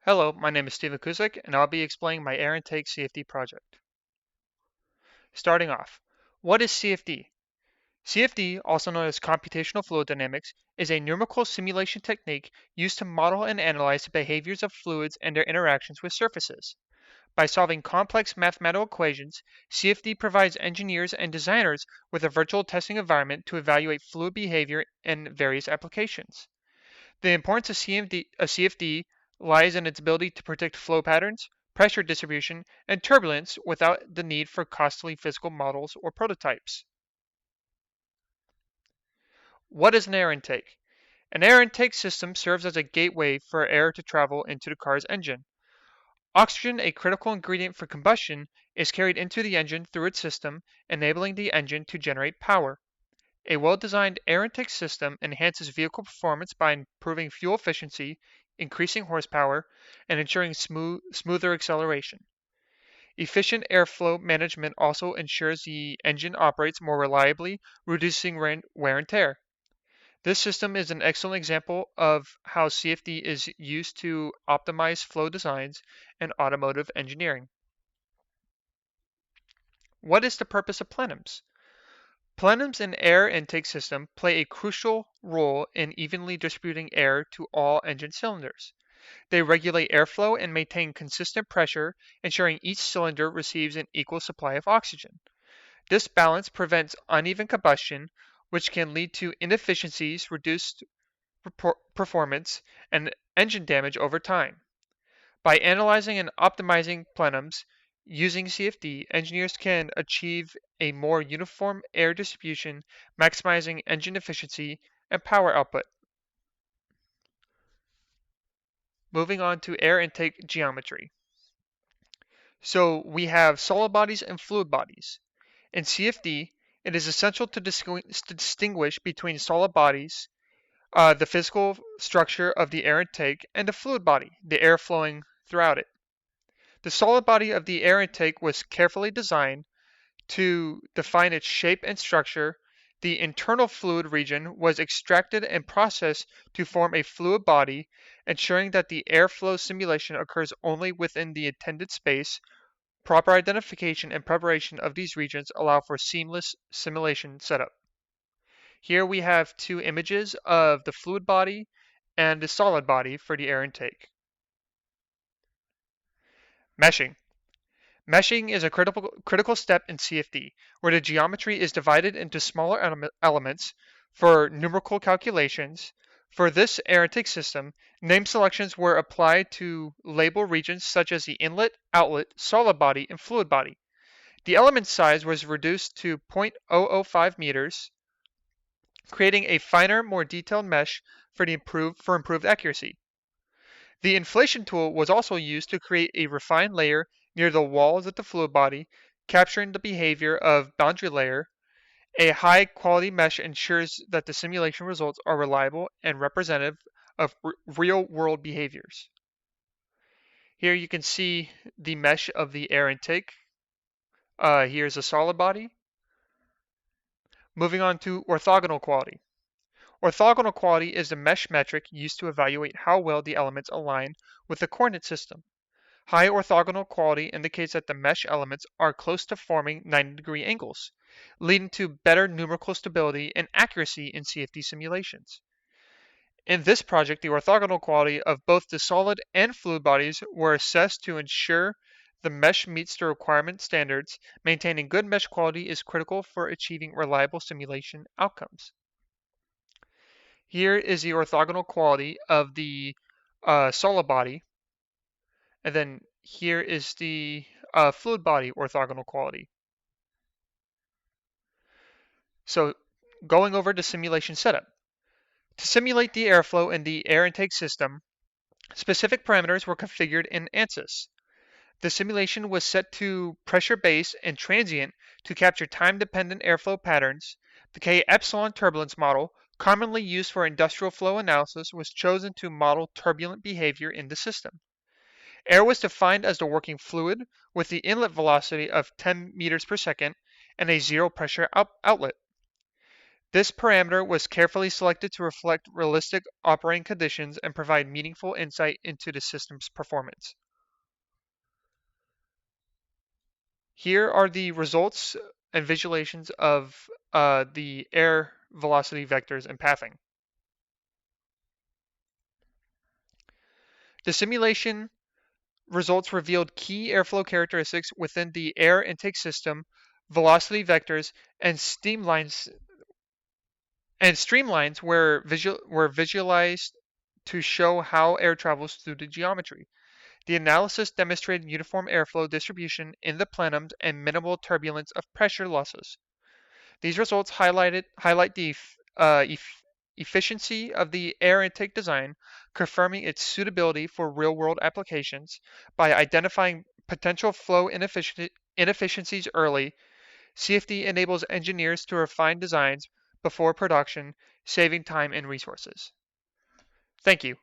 Hello, my name is Stephen Kuzik, and I'll be explaining my air intake CFD project. Starting off, what is CFD? CFD, also known as computational fluid dynamics, is a numerical simulation technique used to model and analyze the behaviors of fluids and their interactions with surfaces. By solving complex mathematical equations, CFD provides engineers and designers with a virtual testing environment to evaluate fluid behavior in various applications. The importance of CFD lies in its ability to predict flow patterns, pressure distribution, and turbulence without the need for costly physical models or prototypes. What is an air intake? An air intake system serves as a gateway for air to travel into the car's engine. Oxygen, a critical ingredient for combustion, is carried into the engine through its system, enabling the engine to generate power. A well-designed air intake system enhances vehicle performance by improving fuel efficiency, increasing horsepower, and ensuring smoother acceleration. Efficient airflow management also ensures the engine operates more reliably, reducing wear and tear. This system is an excellent example of how CFD is used to optimize flow designs and automotive engineering. What is the purpose of plenums? Plenums in air intake system play a crucial role in evenly distributing air to all engine cylinders. They regulate airflow and maintain consistent pressure, ensuring each cylinder receives an equal supply of oxygen. This balance prevents uneven combustion, which can lead to inefficiencies, reduced performance, and engine damage over time. By analyzing and optimizing plenums using CFD, engineers can achieve a more uniform air distribution, maximizing engine efficiency and power output. Moving on to air intake geometry. So we have solid bodies and fluid bodies. In CFD, it is essential to distinguish between solid bodies, the physical structure of the air intake, and the fluid body, the air flowing throughout it. The solid body of the air intake was carefully designed to define its shape and structure. The internal fluid region was extracted and processed to form a fluid body, ensuring that the airflow simulation occurs only within the intended space. Proper identification and preparation of these regions allow for seamless simulation setup. Here we have two images of the fluid body and the solid body for the air intake. Meshing. Meshing is a critical step in CFD, where the geometry is divided into smaller elements for numerical calculations. For this air intake system, name selections were applied to label regions such as the inlet, outlet, solid body, and fluid body. The element size was reduced to 0.005 meters, creating a finer, more detailed mesh for improved accuracy. The inflation tool was also used to create a refined layer near the walls of the fluid body, capturing the behavior of boundary layer. A high quality mesh ensures that the simulation results are reliable and representative of real world behaviors. Here you can see the mesh of the air intake. Here's a solid body. Moving on to orthogonal quality. Orthogonal quality is the mesh metric used to evaluate how well the elements align with the coordinate system. High orthogonal quality indicates that the mesh elements are close to forming 90-degree angles, leading to better numerical stability and accuracy in CFD simulations. In this project, the orthogonal quality of both the solid and fluid bodies were assessed to ensure the mesh meets the requirement standards. Maintaining good mesh quality is critical for achieving reliable simulation outcomes. Here is the orthogonal quality of the solid body, and then here is the fluid body orthogonal quality. So going over the simulation setup. To simulate the airflow in the air intake system, specific parameters were configured in ANSYS. The simulation was set to pressure base and transient to capture time-dependent airflow patterns. The K-epsilon turbulence model, commonly used for industrial flow analysis, was chosen to model turbulent behavior in the system. Air was defined as the working fluid with the inlet velocity of 10 meters per second and a zero pressure outlet. This parameter was carefully selected to reflect realistic operating conditions and provide meaningful insight into the system's performance. Here are the results and visualizations of the air velocity vectors and pathing. The simulation results revealed key airflow characteristics within the air intake system, velocity vectors, and streamlines were visualized to show how air travels through the geometry. The analysis demonstrated uniform airflow distribution in the plenums and minimal turbulence of pressure losses. These results highlight the efficiency of the air intake design, confirming its suitability for real-world applications. By identifying potential flow inefficiencies early, CFD enables engineers to refine designs before production, saving time and resources. Thank you.